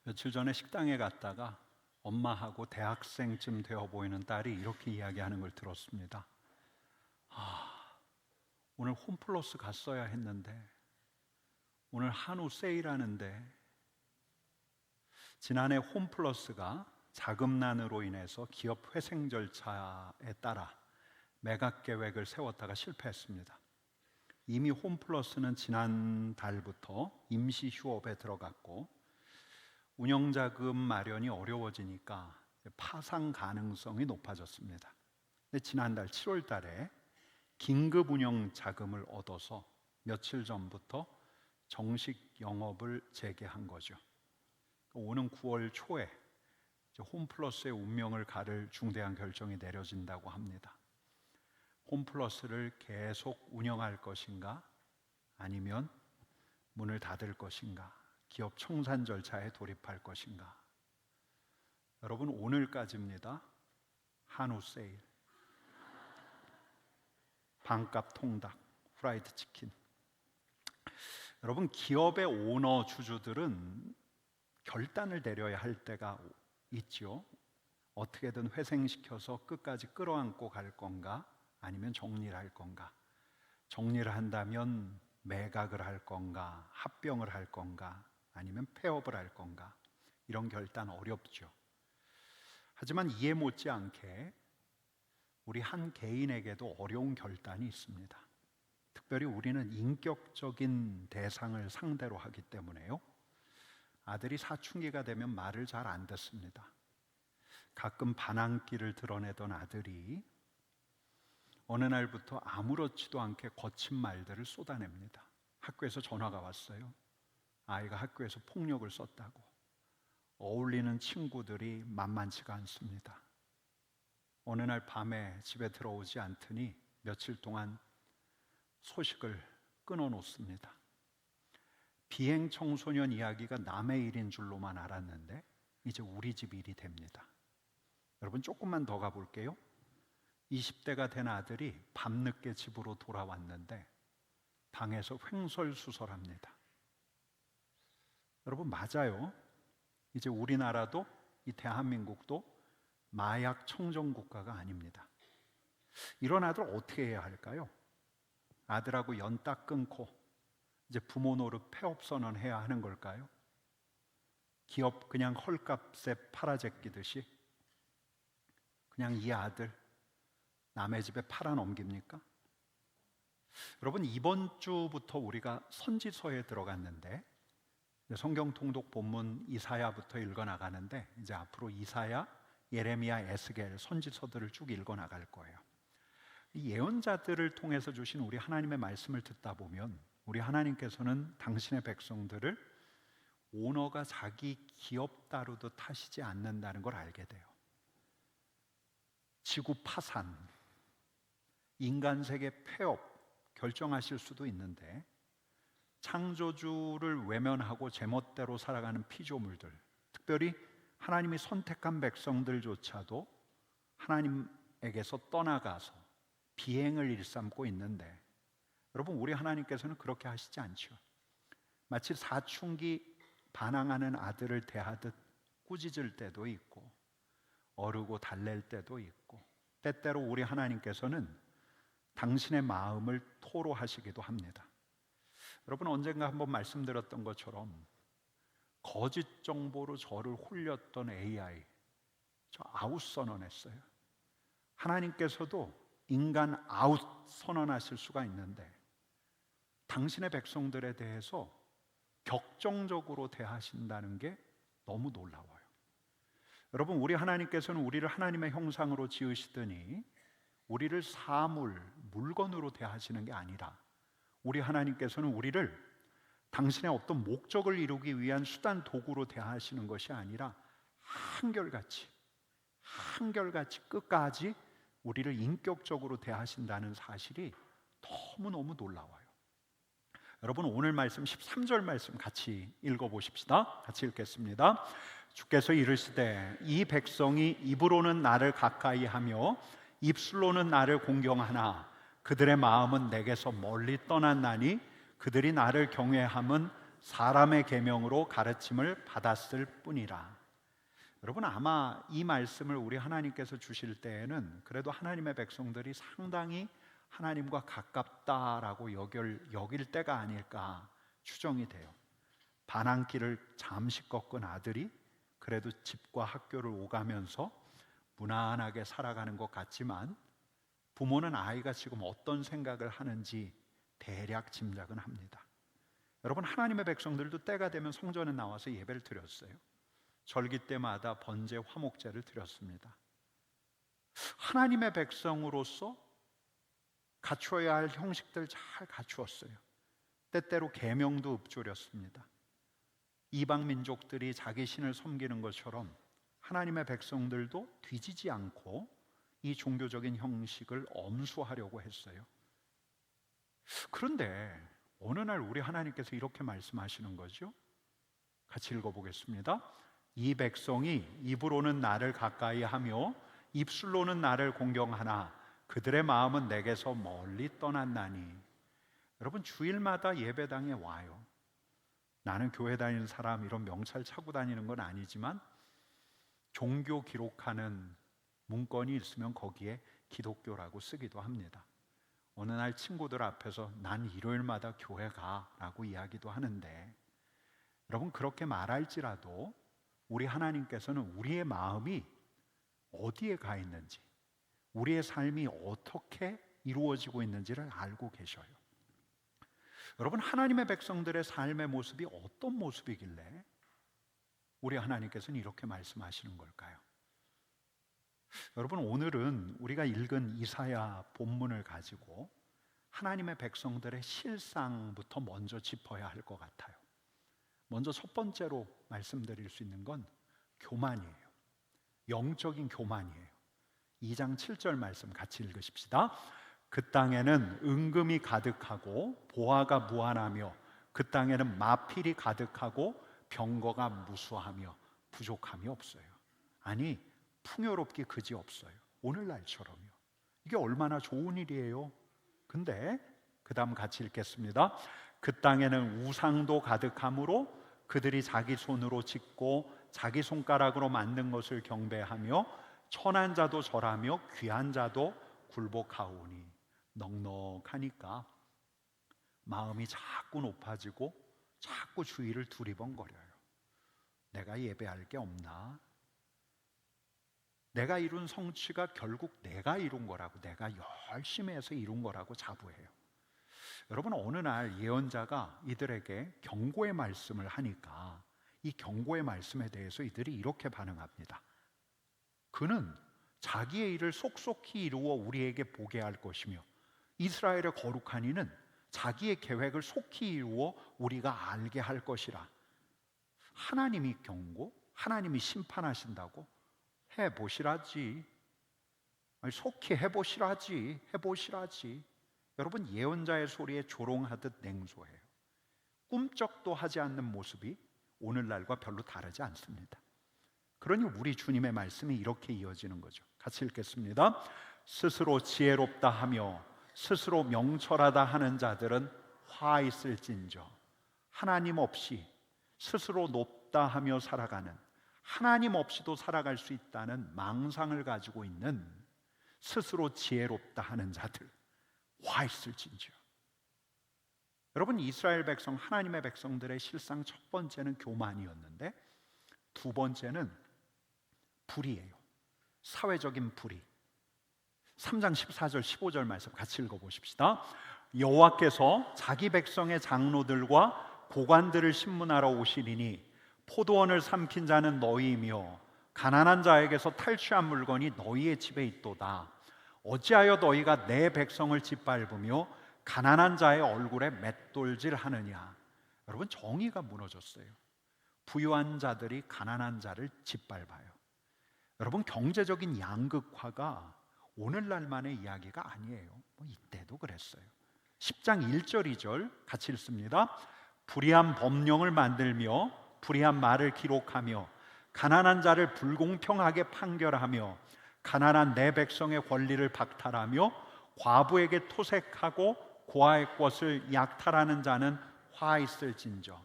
며칠 전에 식당에 갔다가 엄마하고 대학생쯤 되어 보이는 딸이 이렇게 이야기하는 걸 들었습니다. 오늘 홈플러스 갔어야 했는데, 오늘 한우 세일하는데. 지난해 홈플러스가 자금난으로 인해서 기업 회생 절차에 따라 매각 계획을 세웠다가 실패했습니다. 이미 홈플러스는 지난달부터 임시 휴업에 들어갔고 운영자금 마련이 어려워지니까 파산 가능성이 높아졌습니다. 근데 지난달 7월 달에 긴급 운영 자금을 얻어서 며칠 전부터 정식 영업을 재개한 거죠. 오는 9월 초에 홈플러스의 운명을 가를 중대한 결정이 내려진다고 합니다. 홈플러스를 계속 운영할 것인가, 아니면 문을 닫을 것인가, 기업 청산 절차에 돌입할 것인가. 여러분, 오늘까지입니다. 한우 세일, 반값 통닭, 프라이드 치킨. 여러분, 기업의 오너 주주들은 결단을 내려야 할 때가 있죠. 어떻게든 회생시켜서 끝까지 끌어안고 갈 건가, 아니면 정리를 할 건가. 정리를 한다면 매각을 할 건가, 합병을 할 건가, 아니면 폐업을 할 건가. 이런 결단 어렵죠. 하지만 이에 못지않게 우리 한 개인에게도 어려운 결단이 있습니다. 특별히 우리는 인격적인 대상을 상대로 하기 때문에요. 아들이 사춘기가 되면 말을 잘 안 듣습니다. 가끔 반항기를 드러내던 아들이 어느 날부터 아무렇지도 않게 거친 말들을 쏟아냅니다. 학교에서 전화가 왔어요. 아이가 학교에서 폭력을 썼다고. 어울리는 친구들이 만만치가 않습니다. 어느 날 밤에 집에 들어오지 않더니 며칠 동안 소식을 끊어놓습니다. 비행 청소년 이야기가 남의 일인 줄로만 알았는데 이제 우리 집 일이 됩니다. 여러분, 조금만 더 가볼게요. 20대가 된 아들이 밤늦게 집으로 돌아왔는데 방에서 횡설수설합니다. 여러분, 맞아요. 이제 우리나라도, 이 대한민국도 마약 청정 국가가 아닙니다. 이런 아들 어떻게 해야 할까요? 아들하고 연 딱 끊고 이제 부모 노릇 폐업 선언해야 하는 걸까요? 기업 그냥 헐값에 팔아제끼듯이 그냥 이 아들 남의 집에 팔아 넘깁니까? 여러분, 이번 주부터 우리가 선지서에 들어갔는데, 성경 통독 본문 이사야부터 읽어 나가는데, 이제 앞으로 이사야, 예레미야, 에스겔 선지서들을 쭉 읽어 나갈 거예요. 이 예언자들을 통해서 주신 우리 하나님의 말씀을 듣다 보면 우리 하나님께서는 당신의 백성들을 오너가 자기 기업 다루듯 하시지 않는다는 걸 알게 돼요. 지구 파산, 인간 세계 폐업 결정하실 수도 있는데, 창조주를 외면하고 제멋대로 살아가는 피조물들, 특별히 하나님이 선택한 백성들조차도 하나님에게서 떠나가서 비행을 일삼고 있는데, 여러분, 우리 하나님께서는 그렇게 하시지 않죠. 마치 사춘기 반항하는 아들을 대하듯 꾸짖을 때도 있고 어르고 달랠 때도 있고, 때때로 우리 하나님께서는 당신의 마음을 토로하시기도 합니다. 여러분, 언젠가 한번 말씀드렸던 것처럼 거짓 정보로 저를 홀렸던 AI, 저 아웃 선언했어요. 하나님께서도 인간 아웃 선언하실 수가 있는데 당신의 백성들에 대해서 격정적으로 대하신다는 게 너무 놀라워요. 여러분, 우리 하나님께서는 우리를 하나님의 형상으로 지으시더니 우리를 사물, 물건으로 대하시는 게 아니라, 우리 하나님께서는 우리를 당신의 어떤 목적을 이루기 위한 수단, 도구로 대하시는 것이 아니라 한결같이 끝까지 우리를 인격적으로 대하신다는 사실이 너무너무 놀라워요. 여러분, 오늘 말씀 13절 말씀 같이 읽어보십시다. 같이 읽겠습니다. 주께서 이르시되 이 백성이 입으로는 나를 가까이 하며 입술로는 나를 공경하나 그들의 마음은 내게서 멀리 떠났나니 그들이 나를 경외함은 사람의 계명으로 가르침을 받았을 뿐이라. 여러분, 아마 이 말씀을 우리 하나님께서 주실 때에는 그래도 하나님의 백성들이 상당히 하나님과 가깝다라고 여길 때가 아닐까 추정이 돼요. 반항길을 잠시 꺾은 아들이 그래도 집과 학교를 오가면서 무난하게 살아가는 것 같지만, 부모는 아이가 지금 어떤 생각을 하는지 대략 짐작은 합니다. 여러분, 하나님의 백성들도 때가 되면 성전에 나와서 예배를 드렸어요. 절기 때마다 번제 화목제를 드렸습니다. 하나님의 백성으로서 갖추어야 할 형식들 잘 갖추었어요. 때때로 계명도 읊조렸습니다. 이방 민족들이 자기 신을 섬기는 것처럼 하나님의 백성들도 뒤지지 않고 이 종교적인 형식을 엄수하려고 했어요. 그런데 어느 날 우리 하나님께서 이렇게 말씀하시는 거죠. 같이 읽어보겠습니다. 이 백성이 입으로는 나를 가까이 하며 입술로는 나를 공경하나 그들의 마음은 내게서 멀리 떠났나니. 여러분, 주일마다 예배당에 와요. 나는 교회 다니는 사람 이런 명찰 차고 다니는 건 아니지만 종교 기록하는 문건이 있으면 거기에 기독교라고 쓰기도 합니다. 어느 날 친구들 앞에서 난 일요일마다 교회 가라고 이야기도 하는데, 여러분, 그렇게 말할지라도 우리 하나님께서는 우리의 마음이 어디에 가 있는지, 우리의 삶이 어떻게 이루어지고 있는지를 알고 계셔요. 여러분, 하나님의 백성들의 삶의 모습이 어떤 모습이길래 우리 하나님께서는 이렇게 말씀하시는 걸까요? 여러분, 오늘은 우리가 읽은 이사야 본문을 가지고 하나님의 백성들의 실상부터 먼저 짚어야 할 것 같아요. 먼저 첫 번째로 말씀드릴 수 있는 건 교만이에요. 영적인 교만이에요. 2장 7절 말씀 같이 읽으십시다. 그 땅에는 은금이 가득하고 보화가 무한하며 그 땅에는 마필이 가득하고 병거가 무수하며 부족함이 없어요. 아니, 풍요롭기 그지없어요. 오늘날처럼요. 이게 얼마나 좋은 일이에요. 근데 그 다음 같이 읽겠습니다. 그 땅에는 우상도 가득하므로 그들이 자기 손으로 짓고 자기 손가락으로 만든 것을 경배하며 천한 자도 절하며 귀한 자도 굴복하오니. 넉넉하니까 마음이 자꾸 높아지고 자꾸 주위를 두리번거려요. 내가 예배할 게 없나? 내가 이룬 성취가 결국 내가 이룬 거라고, 내가 열심히 해서 이룬 거라고 자부해요. 여러분, 어느 날 예언자가 이들에게 경고의 말씀을 하니까 이 경고의 말씀에 대해서 이들이 이렇게 반응합니다. 그는 자기의 일을 속속히 이루어 우리에게 보게 할 것이며 이스라엘의 거룩한 이는 자기의 계획을 속히 이루어 우리가 알게 할 것이라. 하나님이 경고, 하나님이 심판하신다고? 해보시라지. 아니, 속히 해보시라지. 여러분, 예언자의 소리에 조롱하듯 냉소해요. 꿈쩍도 하지 않는 모습이 오늘날과 별로 다르지 않습니다. 그러니 우리 주님의 말씀이 이렇게 이어지는 거죠. 같이 읽겠습니다. 스스로 지혜롭다 하며 스스로 명철하다 하는 자들은 화 있을진저. 하나님 없이 스스로 높다 하며 살아가는, 하나님 없이도 살아갈 수 있다는 망상을 가지고 있는 스스로 지혜롭다 하는 자들, 화 있을진저. 여러분, 이스라엘 백성, 하나님의 백성들의 실상 첫 번째는 교만이었는데 두 번째는 불의예요. 사회적인 불의. 3장 14절 15절 말씀 같이 읽어보십시다. 여호와께서 자기 백성의 장로들과 고관들을 신문하러 오시리니 포도원을 삼킨 자는 너희이며 가난한 자에게서 탈취한 물건이 너희의 집에 있도다. 어찌하여 너희가 내 백성을 짓밟으며 가난한 자의 얼굴에 맷돌질하느냐. 여러분, 정의가 무너졌어요. 부유한 자들이 가난한 자를 짓밟아요. 여러분, 경제적인 양극화가 오늘날만의 이야기가 아니에요. 이때도 그랬어요. 10장 1절 2절 같이 읽습니다. 불의한 법령을 만들며 불의한 말을 기록하며 가난한 자를 불공평하게 판결하며 가난한 내 백성의 권리를 박탈하며 과부에게 토색하고 고아의 것을 약탈하는 자는 화 있을진저.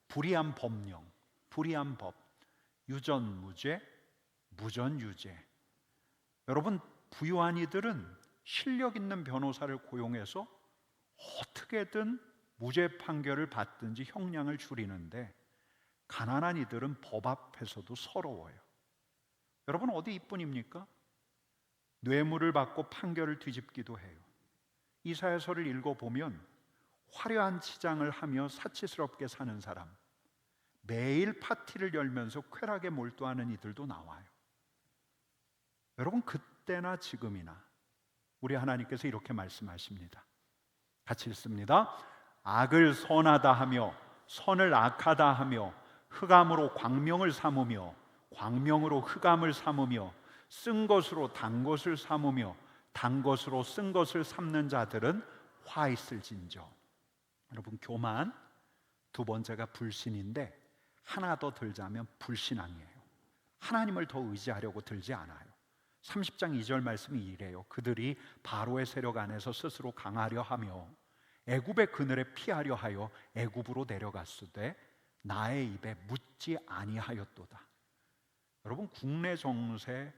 불의한 법령, 불의한 법, 유전무죄, 무전유죄. 여러분, 부유한 이들은 실력 있는 변호사를 고용해서 어떻게든 무죄 판결을 받든지 형량을 줄이는데, 가난한 이들은 법 앞에서도 서러워요. 여러분, 어디 이뿐입니까? 뇌물을 받고 판결을 뒤집기도 해요. 이사야서를 읽어보면 화려한 치장을 하며 사치스럽게 사는 사람, 매일 파티를 열면서 쾌락에 몰두하는 이들도 나와요. 여러분, 그때나 지금이나 우리 하나님께서 이렇게 말씀하십니다. 같이 읽습니다. 악을 선하다 하며 선을 악하다 하며 흑암으로 광명을 삼으며 광명으로 흑암을 삼으며 쓴 것으로 단 것을 삼으며 단 것으로 쓴 것을 삼는 자들은 화 있을진저. 여러분, 교만 두 번째가 불신인데, 하나 더 들자면 불신앙이에요. 하나님을 더 의지하려고 들지 않아요. 30장 2절 말씀이 이래요. 그들이 바로의 세력 안에서 스스로 강하려 하며 애굽의 그늘에 피하려 하여 애굽으로 내려갔으되 나의 입에 묻지 아니하였도다. 여러분, 국내 정세,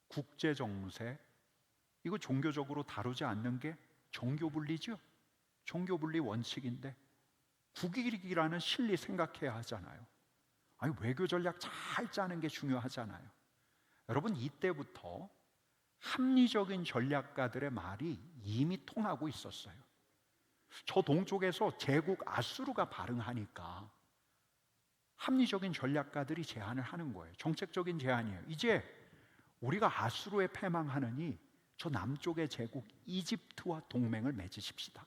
국제 정세, 이거 종교적으로 다루지 않는 게 종교분리죠. 종교분리 원칙인데 국익이라는 실리 생각해야 하잖아요. 아니, 외교 전략 잘 짜는 게 중요하잖아요. 여러분, 이때부터 합리적인 전략가들의 말이 이미 통하고 있었어요. 저 동쪽에서 제국 아수르가 발흥하니까 합리적인 전략가들이 제안을 하는 거예요. 정책적인 제안이에요. 이제 우리가 아수르에 패망하느니 저 남쪽의 제국 이집트와 동맹을 맺으십시다.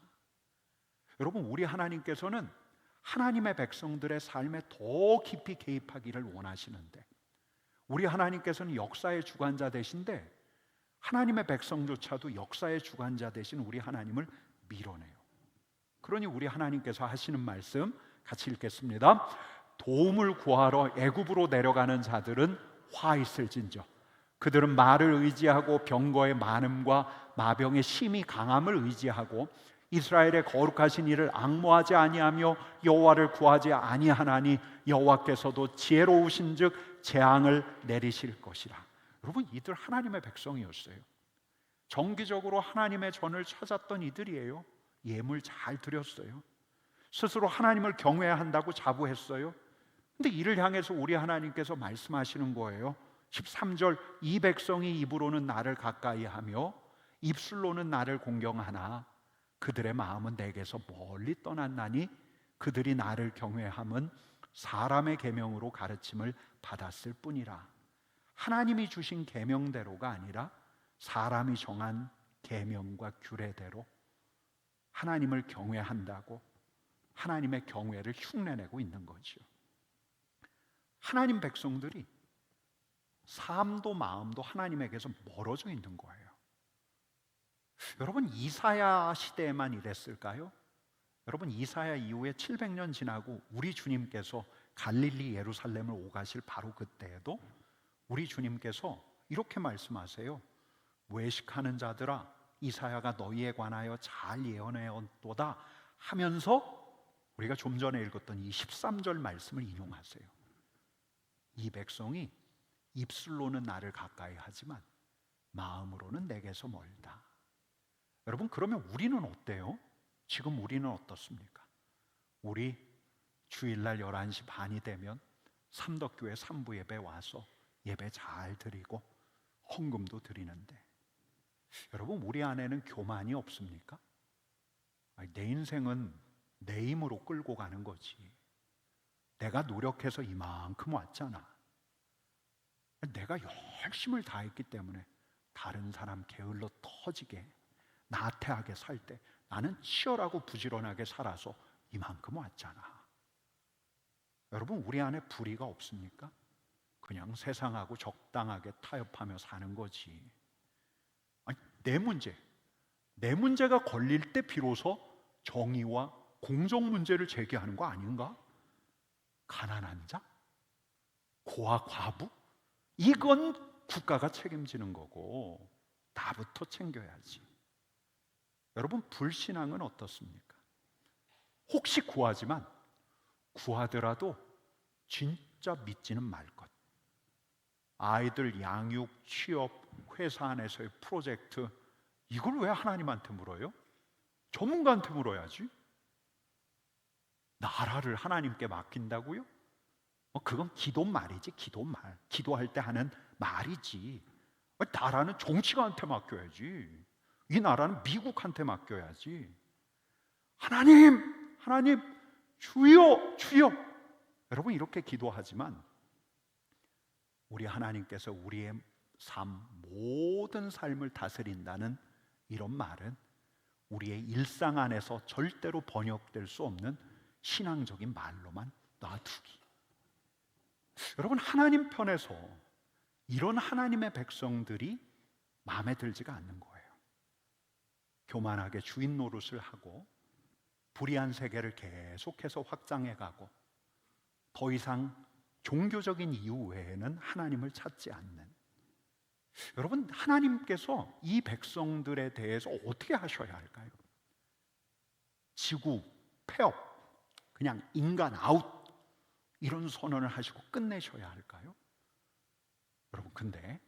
여러분, 우리 하나님께서는 하나님의 백성들의 삶에 더 깊이 개입하기를 원하시는데, 우리 하나님께서는 역사의 주관자 되신데 하나님의 백성조차도 역사의 주관자 되신 우리 하나님을 밀어내요. 그러니 우리 하나님께서 하시는 말씀 같이 읽겠습니다. 도움을 구하러 애굽으로 내려가는 자들은 화 있을진저. 그들은 말을 의지하고 병거의 많음과 마병의 심히 강함을 의지하고 이스라엘의 거룩하신 이를 앙모하지 아니하며 여호와를 구하지 아니하나니 여호와께서도 지혜로우신즉 재앙을 내리실 것이라. 여러분, 이들 하나님의 백성이었어요. 정기적으로 하나님의 전을 찾았던 이들이에요. 예물 잘 드렸어요. 스스로 하나님을 경외한다고 자부했어요. 근데 이를 향해서 우리 하나님께서 말씀하시는 거예요. 13절, 이 백성이 입으로는 나를 가까이 하며 입술로는 나를 공경하나 그들의 마음은 내게서 멀리 떠났나니 그들이 나를 경외함은 사람의 계명으로 가르침을 받았을 뿐이라. 하나님이 주신 계명대로가 아니라 사람이 정한 계명과 규례대로 하나님을 경외한다고 하나님의 경외를 흉내내고 있는 거죠. 하나님 백성들이 삶도 마음도 하나님에게서 멀어져 있는 거예요. 여러분, 이사야 시대에만 이랬을까요? 여러분, 이사야 이후에 700년 지나고 우리 주님께서 갈릴리 예루살렘을 오가실 바로 그때에도 우리 주님께서 이렇게 말씀하세요. 외식하는 자들아, 이사야가 너희에 관하여 잘 예언하였도다 하면서 우리가 좀 전에 읽었던 이 13절 말씀을 인용하세요. 이 백성이 입술로는 나를 가까이 하지만 마음으로는 내게서 멀다. 여러분, 그러면 우리는 어때요? 지금 우리는 어떻습니까? 우리 주일날 11시 반이 되면 삼덕교회 3부 예배 와서 예배 잘 드리고 헌금도 드리는데, 여러분, 우리 안에는 교만이 없습니까? 아니, 내 인생은 내 힘으로 끌고 가는 거지. 내가 노력해서 이만큼 왔잖아. 내가 열심을 다했기 때문에 다른 사람 게을러 터지게 나태하게 살 때 나는 치열하고 부지런하게 살아서 이만큼 왔잖아. 여러분, 우리 안에 불의가 없습니까? 그냥 세상하고 적당하게 타협하며 사는 거지. 아니, 내 문제가 걸릴 때 비로소 정의와 공정 문제를 제기하는 거 아닌가? 가난한 자, 고아 과부, 이건 국가가 책임지는 거고 나부터 챙겨야지. 여러분, 불신앙은 어떻습니까? 혹시 구하지만 구하더라도 진짜 믿지는 말 것. 아이들 양육, 취업, 회사 안에서의 프로젝트, 이걸 왜 하나님한테 물어요? 전문가한테 물어야지. 나라를 하나님께 맡긴다고요? 그건 기도말이지. 기도말, 기도할 때 하는 말이지. 나라는 정치가한테 맡겨야지. 이 나라는 미국한테 맡겨야지. 하나님, 하나님, 주여, 주여. 여러분, 이렇게 기도하지만 우리 하나님께서 우리의 모든 삶을 다스린다는 이런 말은 우리의 일상 안에서 절대로 번역될 수 없는 신앙적인 말로만 놔두기. 여러분, 하나님 편에서 이런 하나님의 백성들이 마음에 들지가 않는 거예요. 교만하게 주인 노릇을 하고 불의한 세계를 계속해서 확장해가고 더 이상 종교적인 이유 외에는 하나님을 찾지 않는, 여러분, 하나님께서 이 백성들에 대해서 어떻게 하셔야 할까요? 지구 폐업, 그냥 인간 아웃, 이런 선언을 하시고 끝내셔야 할까요? 여러분, 근데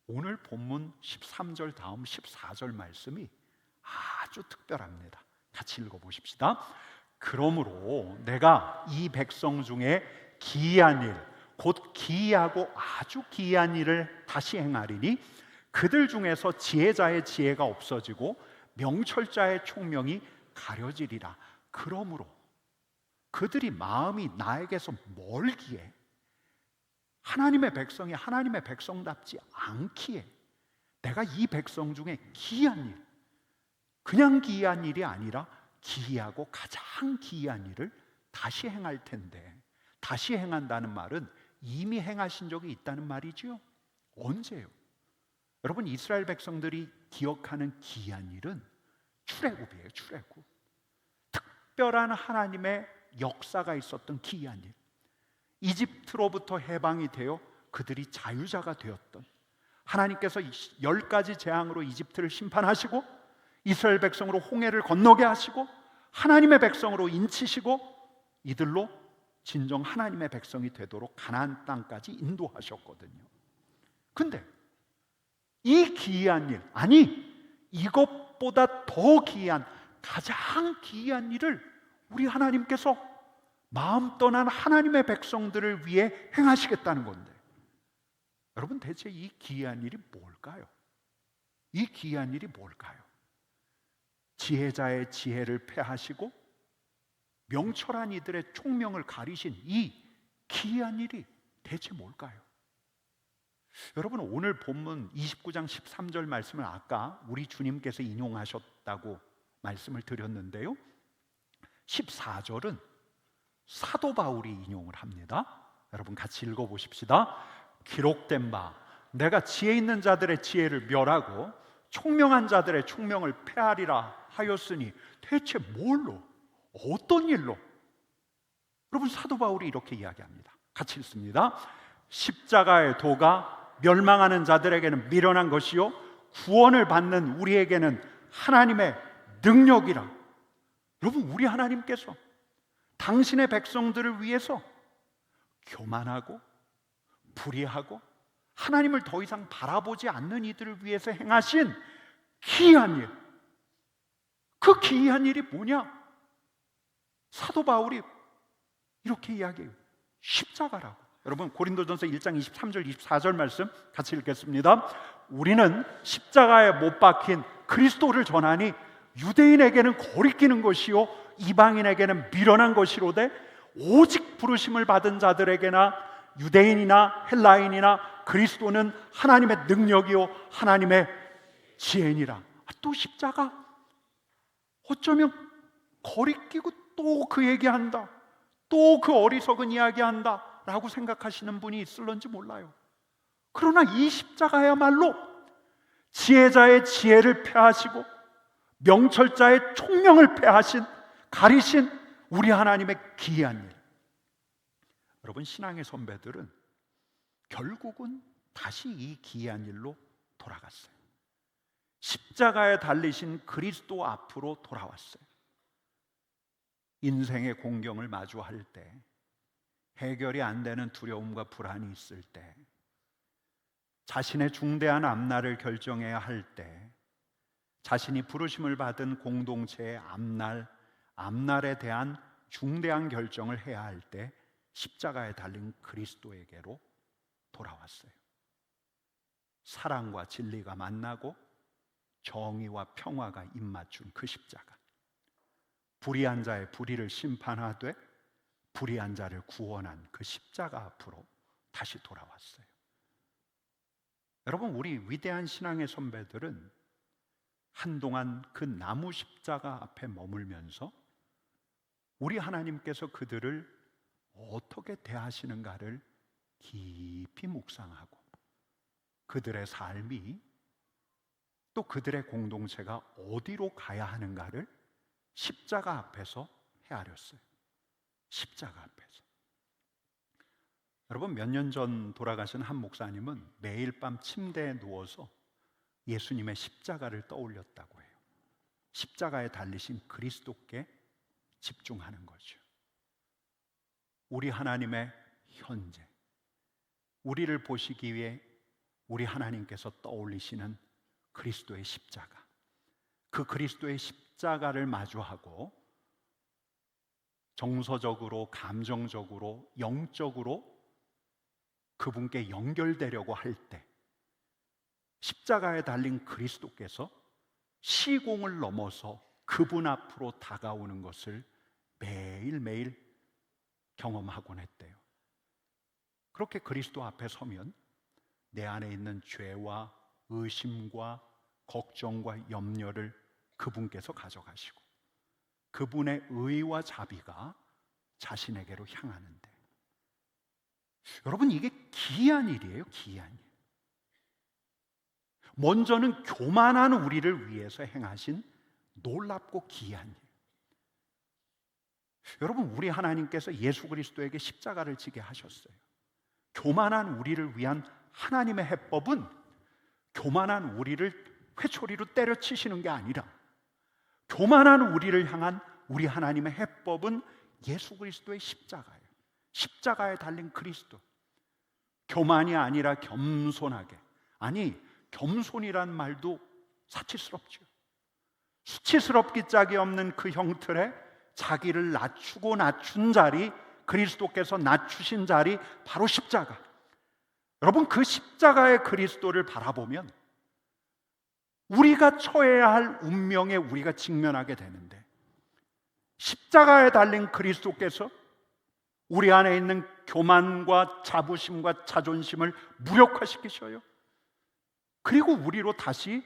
오늘 본문 13절 다음 14절 말씀이 아주 특별합니다. 같이 읽어보십시다. 그러므로 내가 이 백성 중에 기이한 일, 곧 기이하고 아주 기이한 일을 다시 행하리니 그들 중에서 지혜자의 지혜가 없어지고 명철자의 총명이 가려지리라. 그러므로 그들이 마음이 나에게서 멀기에, 하나님의 백성이 하나님의 백성답지 않기에 내가 이 백성 중에 기이한 일, 그냥 기이한 일이 아니라 기이하고 가장 기이한 일을 다시 행할 텐데, 다시 행한다는 말은 이미 행하신 적이 있다는 말이지요. 언제요? 여러분, 이스라엘 백성들이 기억하는 기이한 일은 출애굽이에요. 출애굽. 특별한 하나님의 역사가 있었던 기이한 일, 이집트로부터 해방이 되어 그들이 자유자가 되었던, 하나님께서 10가지 재앙으로 이집트를 심판하시고 이스라엘 백성으로 홍해를 건너게 하시고 하나님의 백성으로 인치시고 이들로 진정 하나님의 백성이 되도록 가나안 땅까지 인도하셨거든요. 근데 이 기이한 일, 아니 이것보다 더 기이한, 가장 기이한 일을 우리 하나님께서 마음 떠난 하나님의 백성들을 위해 행하시겠다는 건데, 여러분, 대체 이 기이한 일이 뭘까요? 이 기이한 일이 뭘까요? 지혜자의 지혜를 패하시고 명철한 이들의 총명을 가리신 이 기이한 일이 대체 뭘까요? 여러분, 오늘 본문 29장 13절 말씀을 아까 우리 주님께서 인용하셨다고 말씀을 드렸는데요, 14절은 사도 바울이 인용을 합니다. 여러분, 같이 읽어보십시다. 기록된 바 내가 지혜 있는 자들의 지혜를 멸하고 총명한 자들의 총명을 패하리라 하였으니 대체 뭘로, 어떤 일로? 여러분, 사도 바울이 이렇게 이야기합니다. 같이 읽습니다. 십자가의 도가 멸망하는 자들에게는 미련한 것이요 구원을 받는 우리에게는 하나님의 능력이라. 여러분, 우리 하나님께서 당신의 백성들을 위해서 교만하고 불의하고 하나님을 더 이상 바라보지 않는 이들을 위해서 행하신 기이한 일, 그 기이한 일이 뭐냐? 사도 바울이 이렇게 이야기해요. 십자가라고. 여러분, 고린도전서 1장 23절 24절 말씀 같이 읽겠습니다. 우리는 십자가에 못 박힌 그리스도를 전하니 유대인에게는 거리끼는 것이요 이방인에게는 미련한 것이로되 오직 부르심을 받은 자들에게나 유대인이나 헬라인이나 그리스도는 하나님의 능력이요 하나님의 지혜니라. 또 십자가, 어쩌면 거리끼고 또 그 얘기한다, 또 그 어리석은 이야기한다 라고 생각하시는 분이 있을런지 몰라요. 그러나 이 십자가야말로 지혜자의 지혜를 패하시고 명철자의 총명을 패하신, 가리신 우리 하나님의 기이한 일. 여러분, 신앙의 선배들은 결국은 다시 이 기이한 일로 돌아갔어요. 십자가에 달리신 그리스도 앞으로 돌아왔어요. 인생의 공경을 마주할 때, 해결이 안 되는 두려움과 불안이 있을 때, 자신의 중대한 앞날을 결정해야 할 때, 자신이 부르심을 받은 공동체의 앞날에 대한 중대한 결정을 해야 할 때 십자가에 달린 그리스도에게로 돌아왔어요. 사랑과 진리가 만나고 정의와 평화가 입맞춘 그 십자가, 불의한 자의 불의를 심판하되 불의한 자를 구원한 그 십자가 앞으로 다시 돌아왔어요. 여러분, 우리 위대한 신앙의 선배들은 한동안 그 나무 십자가 앞에 머물면서 우리 하나님께서 그들을 어떻게 대하시는가를 깊이 묵상하고, 그들의 삶이 또 그들의 공동체가 어디로 가야 하는가를 십자가 앞에서 헤아렸어요. 십자가 앞에서. 여러분, 몇 년 전 돌아가신 한 목사님은 매일 밤 침대에 누워서 예수님의 십자가를 떠올렸다고 해요. 십자가에 달리신 그리스도께 집중하는 거죠. 우리 하나님의 현재, 우리를 보시기 위해 우리 하나님께서 떠올리시는 그리스도의 십자가, 그 그리스도의 십자가를 마주하고 정서적으로, 감정적으로, 영적으로 그분께 연결되려고 할 때 십자가에 달린 그리스도께서 시공을 넘어서 그분 앞으로 다가오는 것을 매일매일 경험하곤 했대요. 그렇게 그리스도 앞에 서면 내 안에 있는 죄와 의심과 걱정과 염려를 그분께서 가져가시고 그분의 의와 자비가 자신에게로 향하는데, 여러분, 이게 기이한 일이에요. 기이한 일. 먼저는 교만한 우리를 위해서 행하신 놀랍고 기이한 일. 여러분, 우리 하나님께서 예수 그리스도에게 십자가를 지게 하셨어요. 교만한 우리를 위한 하나님의 해법은 교만한 우리를 회초리로 때려치시는 게 아니라, 교만한 우리를 향한 우리 하나님의 해법은 예수 그리스도의 십자가예요. 십자가에 달린 그리스도. 교만이 아니라 겸손하게, 아니 겸손이란 말도 사치스럽죠. 수치스럽기 짝이 없는 그 형틀에 자기를 낮추고 낮춘 자리, 그리스도께서 낮추신 자리, 바로 십자가. 여러분, 그 십자가의 그리스도를 바라보면 우리가 처해야 할 운명에 우리가 직면하게 되는데, 십자가에 달린 그리스도께서 우리 안에 있는 교만과 자부심과 자존심을 무력화시키셔요. 그리고 우리로 다시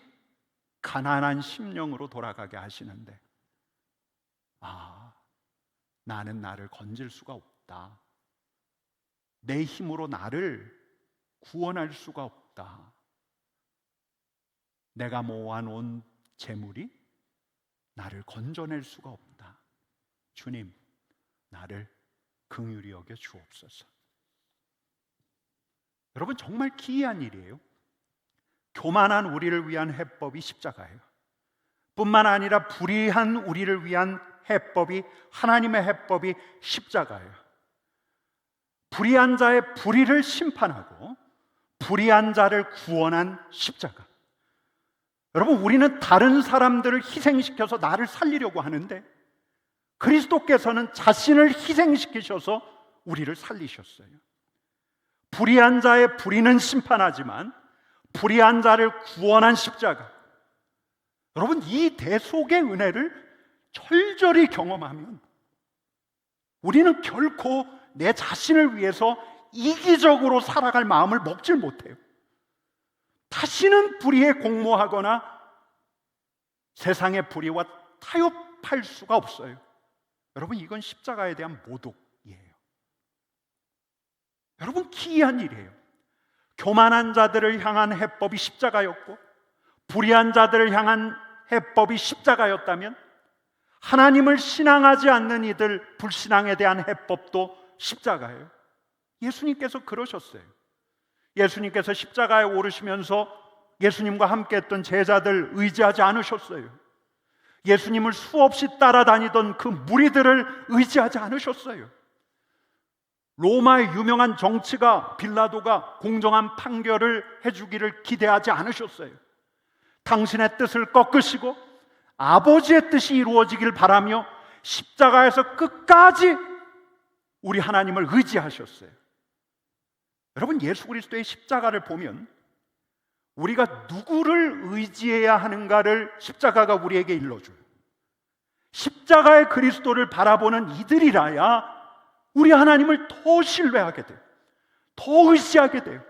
가난한 심령으로 돌아가게 하시는데, 나는 나를 건질 수가 없다. 내 힘으로 나를 구원할 수가 없다. 내가 모아놓은 재물이 나를 건져낼 수가 없다. 주님, 나를 긍휼히 여겨 주옵소서. 여러분, 정말 기이한 일이에요. 교만한 우리를 위한 해법이 십자가예요. 뿐만 아니라 불의한 우리를 위한 해법이, 하나님의 해법이 십자가예요. 불의한 자의 불의를 심판하고 불의한 자를 구원한 십자가. 여러분, 우리는 다른 사람들을 희생시켜서 나를 살리려고 하는데, 그리스도께서는 자신을 희생시키셔서 우리를 살리셨어요. 불의한 자의 불의는 심판하지만 불의한 자를 구원한 십자가. 여러분, 이 대속의 은혜를 철저히 경험하면 우리는 결코 내 자신을 위해서 이기적으로 살아갈 마음을 먹질 못해요. 다시는 불의에 공모하거나 세상의 불의와 타협할 수가 없어요. 여러분, 이건 십자가에 대한 모독이에요. 여러분, 기이한 일이에요. 교만한 자들을 향한 해법이 십자가였고 불의한 자들을 향한 해법이 십자가였다면, 하나님을 신앙하지 않는 이들 불신앙에 대한 해법도 십자가예요. 예수님께서 그러셨어요. 예수님께서 십자가에 오르시면서 예수님과 함께 했던 제자들 의지하지 않으셨어요. 예수님을 수없이 따라다니던 그 무리들을 의지하지 않으셨어요. 로마의 유명한 정치가 빌라도가 공정한 판결을 해주기를 기대하지 않으셨어요. 당신의 뜻을 꺾으시고 아버지의 뜻이 이루어지길 바라며 십자가에서 끝까지 우리 하나님을 의지하셨어요. 여러분, 예수 그리스도의 십자가를 보면 우리가 누구를 의지해야 하는가를 십자가가 우리에게 일러줘요. 십자가의 그리스도를 바라보는 이들이라야 우리 하나님을 더 신뢰하게 돼요. 더 의지하게 돼요.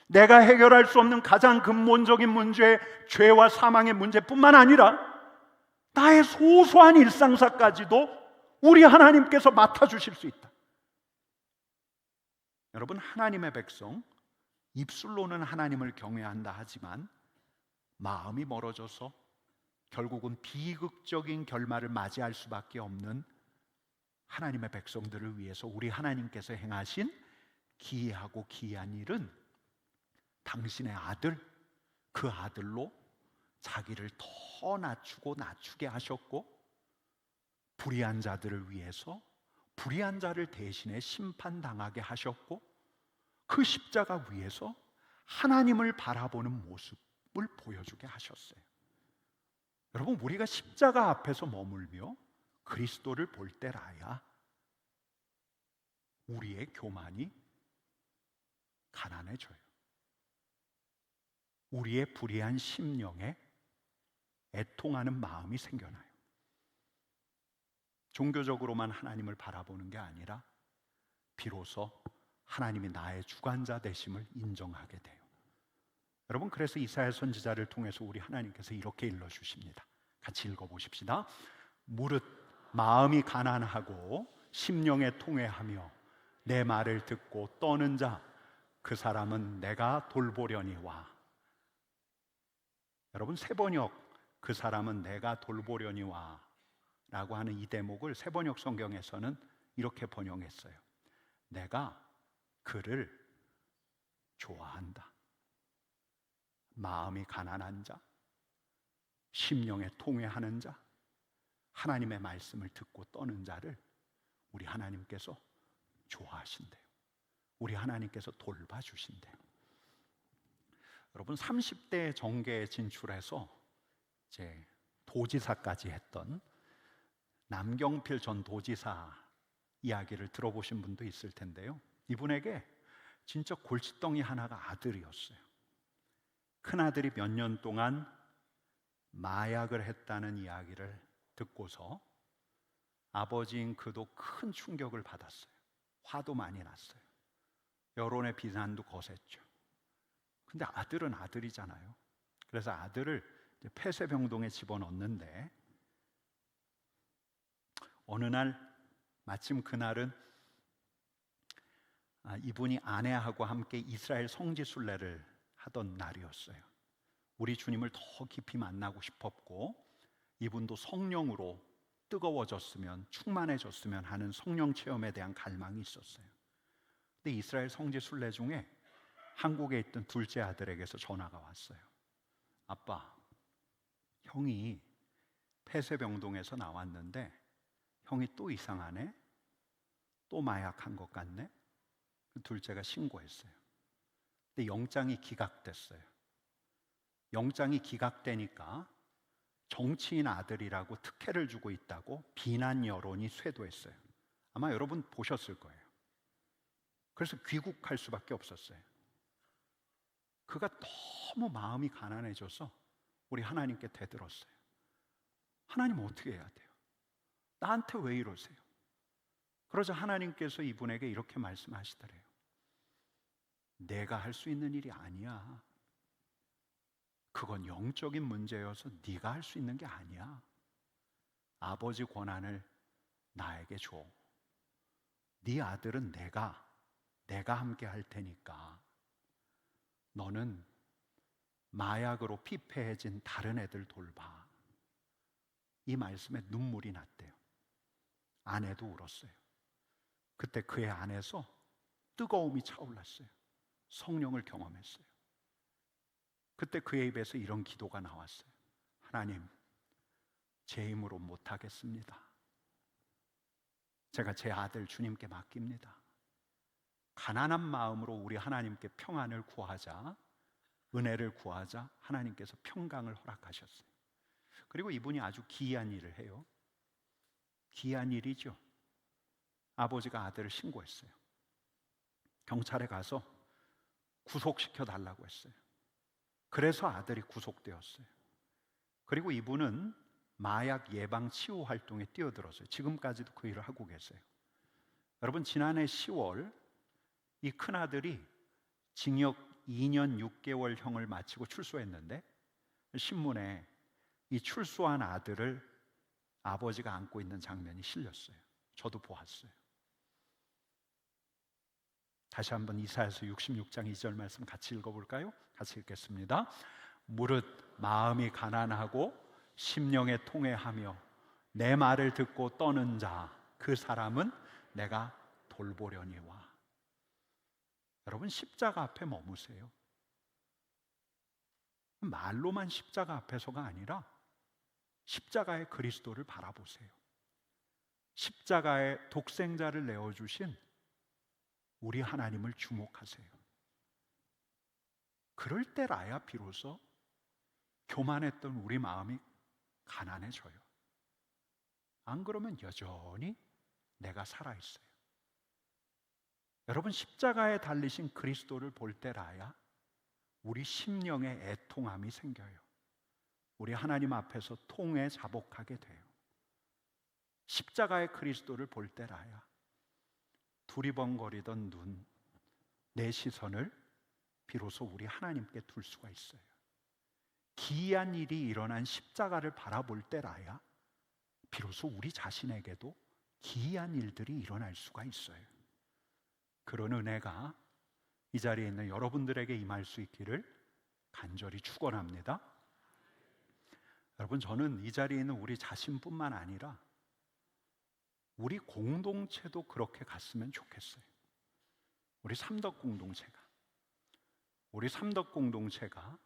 내가 해결할 수 없는 가장 근본적인 문제, 죄와 사망의 문제뿐만 아니라 나의 소소한 일상사까지도 우리 하나님께서 맡아주실 수 있다. 여러분, 하나님의 백성, 입술로는 하나님을 경외한다 하지만 마음이 멀어져서 결국은 비극적인 결말을 맞이할 수밖에 없는 하나님의 백성들을 위해서 우리 하나님께서 행하신 기이하고 기이한 일은 당신의 아들, 그 아들로 자기를 더 낮추게 하셨고, 불의한 자들을 위해서 불의한 자를 대신해 심판당하게 하셨고, 그 십자가 위에서 하나님을 바라보는 모습을 보여주게 하셨어요. 여러분, 우리가 십자가 앞에서 머물며 그리스도를 볼 때라야 우리의 교만이 가난해져요. 우리의 불의한 심령에 애통하는 마음이 생겨나요. 종교적으로만 하나님을 바라보는 게 아니라 비로소 하나님이 나의 주관자 되심을 인정하게 돼요. 여러분, 그래서 이사야 선지자를 통해서 우리 하나님께서 이렇게 일러주십니다. 같이 읽어보십시다. 무릇 마음이 가난하고 심령에 통회하며 내 말을 듣고 떠는 자, 그 사람은 내가 돌보려니와. 여러분, 세번역 그 사람은 내가 돌보려니와 라고 하는 이 대목을 세번역 성경에서는 이렇게 번역했어요. 내가 그를 좋아한다. 마음이 가난한 자, 심령에 통회하는 자, 하나님의 말씀을 듣고 떠는 자를 우리 하나님께서 좋아하신대요. 우리 하나님께서 돌봐주신대요. 여러분, 30대 정계에 진출해서 이제 도지사까지 했던 남경필 전 도지사 이야기를 들어보신 분도 있을 텐데요. 이분에게 진짜 골칫덩이 하나가 아들이었어요. 큰아들이 몇 년 동안 마약을 했다는 이야기를 듣고서 아버지인 그도 큰 충격을 받았어요. 화도 많이 났어요. 여론의 비난도 거셌죠. 근데 아들은 아들이잖아요. 그래서 아들을 폐쇄병동에 집어넣는데 어느 날 마침 그날은 이분이 아내하고 함께 이스라엘 성지 순례를 하던 날이었어요. 우리 주님을 더 깊이 만나고 싶었고 이분도 성령으로 뜨거워졌으면, 충만해졌으면 하는 성령 체험에 대한 갈망이 있었어요. 근데 이스라엘 성지 순례 중에 한국에 있던 둘째 아들에게서 전화가 왔어요. 아빠, 형이 폐쇄병동에서 나왔는데 형이 또 이상하네? 또 마약한 것 같네? 둘째가 신고했어요. 근데 영장이 기각됐어요. 영장이 기각되니까 정치인 아들이라고 특혜를 주고 있다고 비난 여론이 쇄도했어요. 아마 여러분 보셨을 거예요. 그래서 귀국할 수밖에 없었어요. 그가 너무 마음이 가난해져서 우리 하나님께 대들었어요. 하나님, 어떻게 해야 돼요? 나한테 왜 이러세요? 그러자 하나님께서 이분에게 이렇게 말씀하시더래요. 내가 할 수 있는 일이 아니야. 그건 영적인 문제여서 네가 할 수 있는 게 아니야. 아버지 권한을 나에게 줘. 네 아들은 내가 함께 할 테니까 너는 마약으로 피폐해진 다른 애들 돌봐. 이 말씀에 눈물이 났대요. 아내도 울었어요. 그때 그의 안에서 뜨거움이 차올랐어요. 성령을 경험했어요. 그때 그의 입에서 이런 기도가 나왔어요. 하나님, 제 힘으로 못하겠습니다. 제가 제 아들 주님께 맡깁니다. 가난한 마음으로 우리 하나님께 평안을 구하자, 은혜를 구하자 하나님께서 평강을 허락하셨어요. 그리고 이분이 아주 기이한 일을 해요. 기이한 일이죠. 아버지가 아들을 신고했어요. 경찰에 가서 구속시켜 달라고 했어요. 그래서 아들이 구속되었어요. 그리고 이분은 마약 예방 치유 활동에 뛰어들었어요. 지금까지도 그 일을 하고 계세요. 여러분, 지난해 10월 이 큰아들이 징역 2년 6개월형을 마치고 출소했는데 신문에 이 출소한 아들을 아버지가 안고 있는 장면이 실렸어요. 저도 보았어요. 다시 한번 이사야서 66장 2절 말씀 같이 읽어볼까요? 같이 읽겠습니다. 무릇 마음이 가난하고 심령에 통회하며 내 말을 듣고 떠는 자, 그 사람은 내가 돌보려니와. 여러분, 십자가 앞에 머무세요. 말로만 십자가 앞에서가 아니라 십자가의 그리스도를 바라보세요. 십자가의 독생자를 내어주신 우리 하나님을 주목하세요. 그럴 때라야 비로소 교만했던 우리 마음이 가난해져요. 안 그러면 여전히 내가 살아있어요. 여러분, 십자가에 달리신 그리스도를 볼 때라야 우리 심령에 애통함이 생겨요. 우리 하나님 앞에서 통에 자복하게 돼요. 십자가의 그리스도를 볼 때라야 두리번거리던 눈, 내 시선을 비로소 우리 하나님께 둘 수가 있어요. 기이한 일이 일어난 십자가를 바라볼 때라야 비로소 우리 자신에게도 기이한 일들이 일어날 수가 있어요. 그런 은혜가 이 자리에 있는 여러분들에게 임할 수 있기를 간절히 축원합니다. 여러분, 저는 이 자리에 있는 우리 자신뿐만 아니라 우리 공동체도 그렇게 갔으면 좋겠어요. 우리 삼덕 공동체가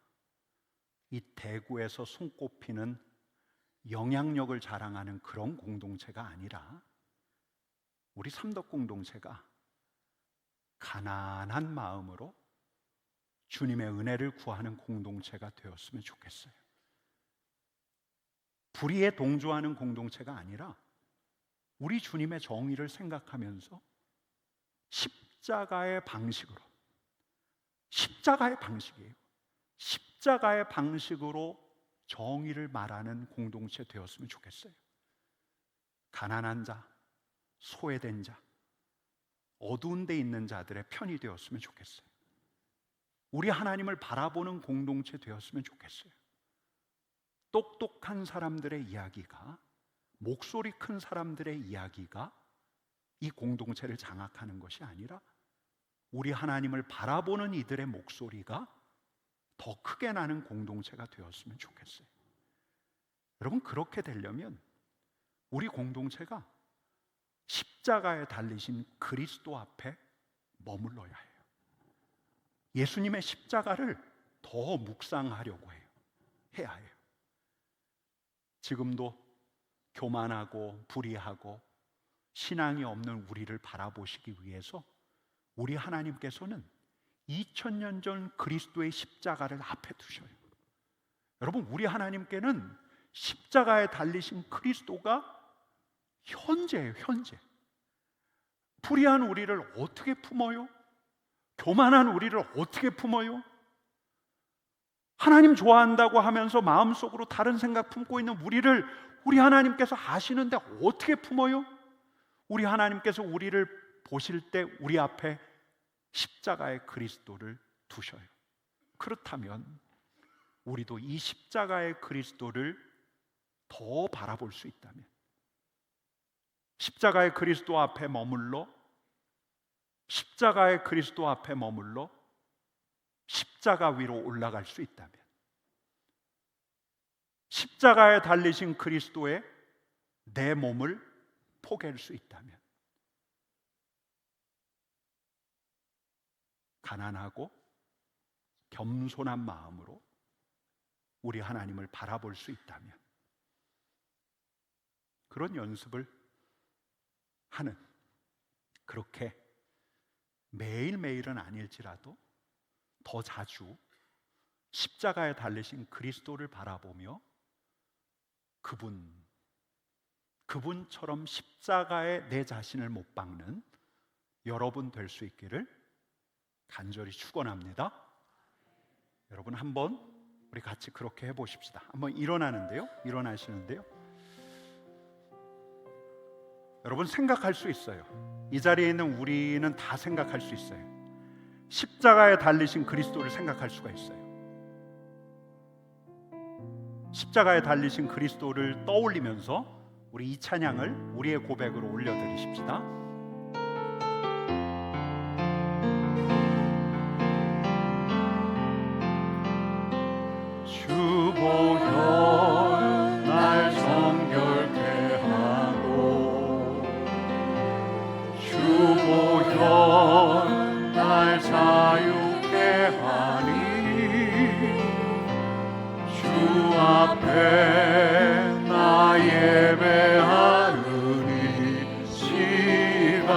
이 대구에서 손꼽히는 영향력을 자랑하는 그런 공동체가 아니라 우리 삼덕 공동체가 가난한 마음으로 주님의 은혜를 구하는 공동체가 되었으면 좋겠어요. 불의에 동조하는 공동체가 아니라 우리 주님의 정의를 생각하면서 십자가의 방식이에요. 십자가의 방식으로 정의를 말하는 공동체 되었으면 좋겠어요. 가난한 자, 소외된 자, 어두운 데 있는 자들의 편이 되었으면 좋겠어요. 우리 하나님을 바라보는 공동체 되었으면 좋겠어요. 똑똑한 사람들의 이야기가, 목소리 큰 사람들의 이야기가 이 공동체를 장악하는 것이 아니라 우리 하나님을 바라보는 이들의 목소리가 더 크게 나는 공동체가 되었으면 좋겠어요. 여러분, 그렇게 되려면 우리 공동체가 십자가에 달리신 그리스도 앞에 머물러야 해요. 예수님의 십자가를 더 묵상하려고 해야 해요. 지금도 교만하고 불의하고 신앙이 없는 우리를 바라보시기 위해서 우리 하나님께서는 2000년 전 그리스도의 십자가를 앞에 두셔요. 여러분, 우리 하나님께는 십자가에 달리신 그리스도가 현재예요. 현재. 불의한 우리를 어떻게 품어요? 교만한 우리를 어떻게 품어요? 하나님 좋아한다고 하면서 마음속으로 다른 생각 품고 있는 우리를 우리 하나님께서 아시는데 어떻게 품어요? 우리 하나님께서 우리를 보실 때 우리 앞에 십자가의 그리스도를 두셔요. 그렇다면 우리도 이 십자가의 그리스도를 더 바라볼 수 있다면, 십자가의 그리스도 앞에 머물러 십자가 위로 올라갈 수 있다면, 십자가에 달리신 그리스도에 내 몸을 포갤 수 있다면, 가난하고 겸손한 마음으로 우리 하나님을 바라볼 수 있다면, 그런 연습을 하는, 그렇게 매일매일은 아닐지라도 더 자주 십자가에 달리신 그리스도를 바라보며 그분처럼 십자가에 내 자신을 못 박는 여러분 될 수 있기를 간절히 축원합니다. 여러분, 한번 우리 같이 그렇게 해보십시다. 한번 일어나시는데요. 여러분, 생각할 수 있어요. 이 자리에 있는 우리는 다 생각할 수 있어요. 십자가에 달리신 그리스도를 생각할 수가 있어요. 십자가에 달리신 그리스도를 떠올리면서 우리 이 찬양을 우리의 고백으로 올려드리십시다. 주 보혈 날 정결케 하고, 주 보혈 날 자유케 하니, 주 앞에 나 예배하는 시간,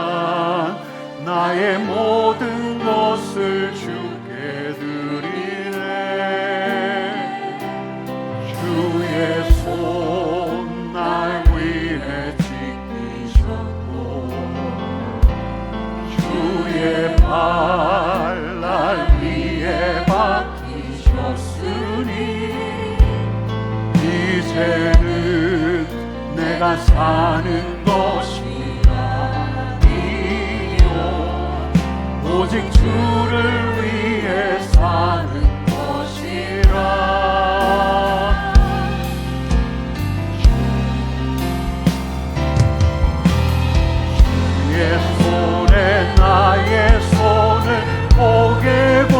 나의 모든 것을 주께 드리네. 주의 손 날 위해 지키셨고, 주의 발 날 위해 박히셨으니, 이제는 내가 사는 것이 아니요 오직 주를 위해 사는 것이라. 주의 손에 나의 손을 포개고,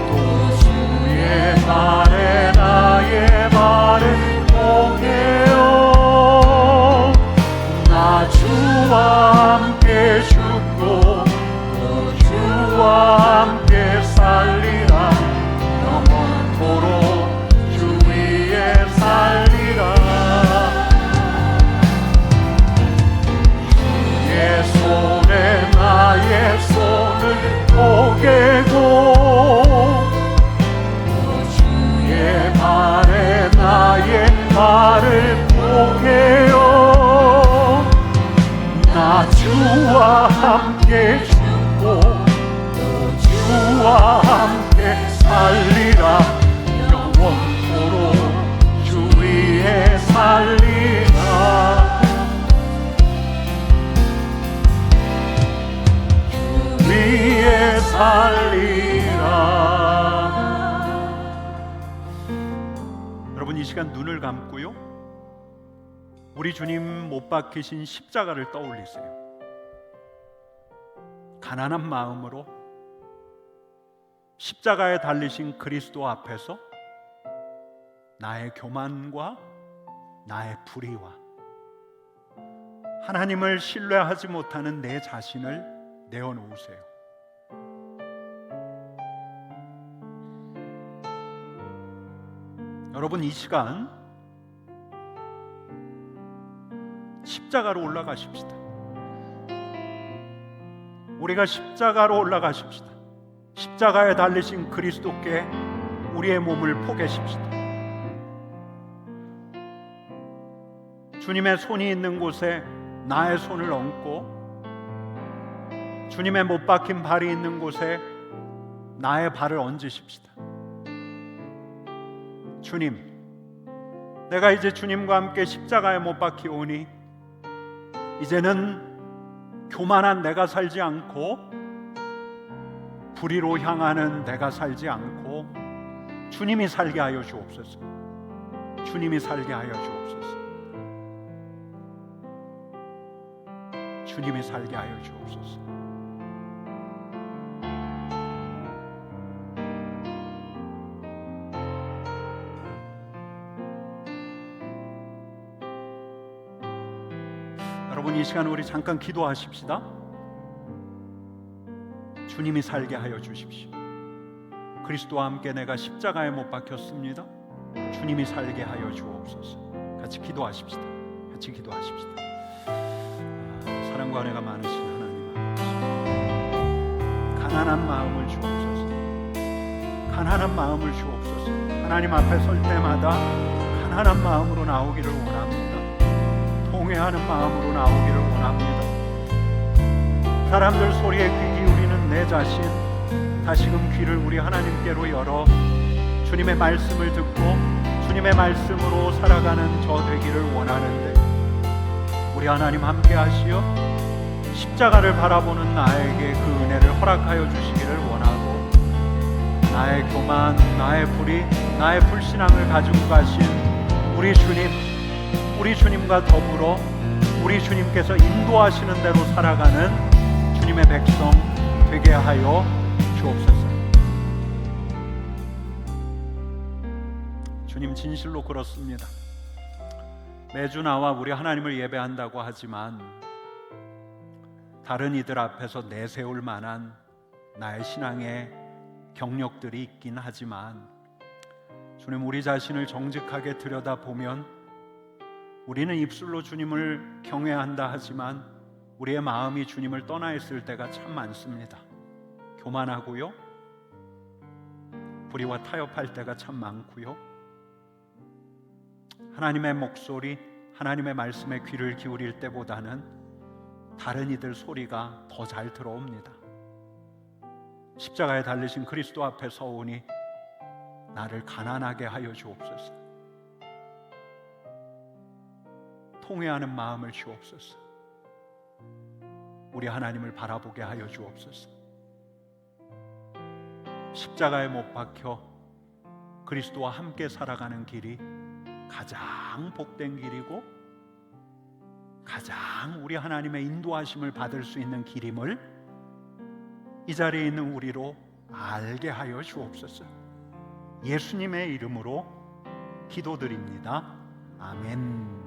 또 주의 발에 나의 발을 포개어, 나 주와 함께 죽고 또 주와 함께 살리라. 영원토록 주 위에 살리라. 주의 손에 나의 손을 포개고, 주의 발에 나의 발을 포개어, 나 주와 함께 죽고 또 주와 함께 살리라. 영원토록 주 위에 살리라. 주 위에 살리라. 여러분, 이 시간 눈을 감고요, 우리 주님 못 박히신 십자가를 떠올리세요. 가난한 마음으로 십자가에 달리신 그리스도 앞에서 나의 교만과 나의 불의와 하나님을 신뢰하지 못하는 내 자신을 내어놓으세요. 여러분, 이 시간 십자가로 올라가십시다. 우리가 십자가로 올라가십시다. 십자가에 달리신 그리스도께 우리의 몸을 포개십시다. 주님의 손이 있는 곳에 나의 손을 얹고, 주님의 못 박힌 발이 있는 곳에 나의 발을 얹으십시다. 주님, 내가 이제 주님과 함께 십자가에 못 박히오니, 이제는 교만한 내가 살지 않고 불의로 향하는 내가 살지 않고 주님이 살게 하여 주옵소서. 주님이 살게 하여 주옵소서. 주님이 살게 하여 주옵소서. 여러분, 이 시간 우리 잠깐 기도하십시다. 주님이 살게 하여 주십시오. 그리스도와 함께 내가 십자가에 못 박혔습니다. 주님이 살게 하여 주옵소서. 같이 기도하십시다. 같이 기도하십시다. 사랑과 은혜가 많으신 하나님 아버지, 가난한 마음을 주옵소서. 가난한 마음을 주옵소서. 하나님 앞에 설 때마다 가난한 마음으로 나오기를 원합니다. 통회하는 마음으로 나오기를 원합니다. 사람들 소리에 귀 기울이는 내 자신, 다시금 귀를 우리 하나님께로 열어 주님의 말씀을 듣고 주님의 말씀으로 살아가는 저 되기를 원하는데, 우리 하나님 함께 하시어 십자가를 바라보는 나에게 그 은혜를 허락하여 주시기를 원하고, 나의 교만, 나의 불의, 나의 불신앙을 가지고 가신 우리 주님과 더불어 우리 주님께서 인도하시는 대로 살아가는 주님의 백성 되게 하여 주옵소서. 주님, 진실로 그렇습니다. 매주 나와 우리 하나님을 예배한다고 하지만 다른 이들 앞에서 내세울 만한 나의 신앙의 경력들이 있긴 하지만, 주님, 우리 자신을 정직하게 들여다보면 우리는 입술로 주님을 경외한다 하지만 우리의 마음이 주님을 떠나 있을 때가 참 많습니다. 교만하고요, 불의와 타협할 때가 참 많고요, 하나님의 목소리, 하나님의 말씀에 귀를 기울일 때보다는 다른 이들 소리가 더 잘 들어옵니다. 십자가에 달리신 그리스도 앞에 서오니 나를 가난하게 하여 주옵소서. 통회하는 마음을 주옵소서. 우리 하나님을 바라보게 하여 주옵소서. 십자가에 못 박혀 그리스도와 함께 살아가는 길이 가장 복된 길이고 가장 우리 하나님의 인도하심을 받을 수 있는 길임을 이 자리에 있는 우리로 알게 하여 주옵소서. 예수님의 이름으로 기도드립니다. 아멘.